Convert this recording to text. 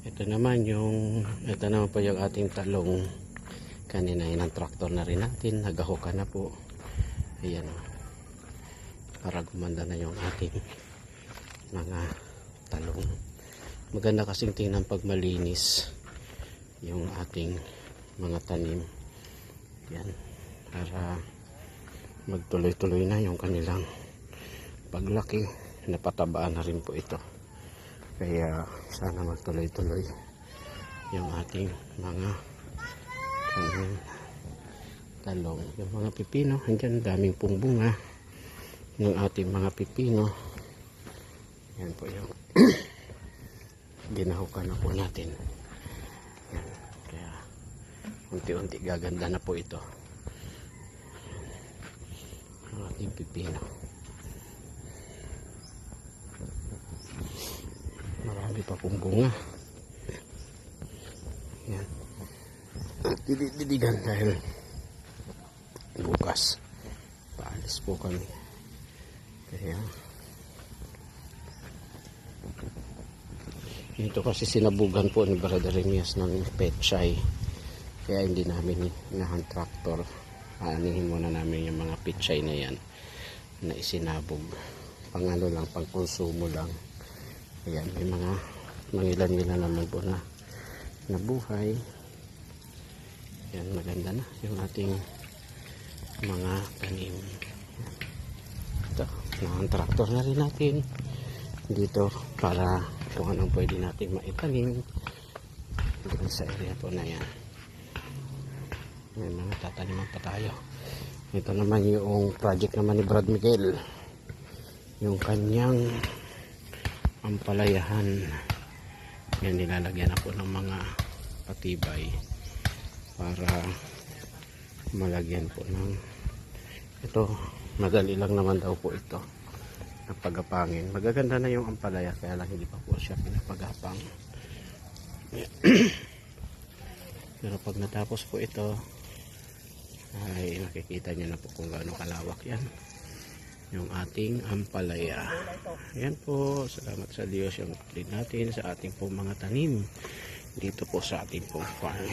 Ito naman po yung ating talong. Kanina ng traktor na rin natin, nagahuka na po. Ayan, para gumanda na yung ating mga talong. Maganda kasing tingnan pag malinis yung ating mga tanim. Yan, para magtuloy-tuloy na yung kanilang paglaki. Napatabaan na rin po ito, kaya sana magtuloy-tuloy yung ating mga talong. Yung mga pipino, andyan daming pong bunga ng ating mga pipino. Yan po yung ginahukan na po natin. Yan. Kaya unti-unti gaganda na po ito ang ating pipino. Marami pa pong bunga. Yan. Diligan dahil bukas paalis po kami. Kaya ito kasi sinabugan po ni Brother Remias ng pechay, kaya hindi namin inahan traktor. Aanihin muna namin yung mga pechay na yan na isinabog, pang ano lang, pang konsumo lang. Ayan, may mga mangilan-ngilan naman po na nabuhay. Yan, maganda na yung ating mga tanim. Ito, nakang-traktor na rin natin dito para kung anong pwede natin maitanim dito sa area po na yan. May mga tataniman pa tayo. Ito naman yung project naman ni Brad Miguel, yung kanyang ampalayahan. Yan, nilalagyan na po ng mga patibay para malagyan po ng ito. Madali lang naman daw po ito ang pagapangin. Magaganda na yung ampalaya, kaya lang hindi pa po siya pinapagapang. Pero pag natapos po ito ay makikita nyo na po kung gaano kalawak yan, yung ating ampalaya. Ayan po, salamat sa Diyos yung update natin sa ating pong mga tanim dito po sa ating pong farm.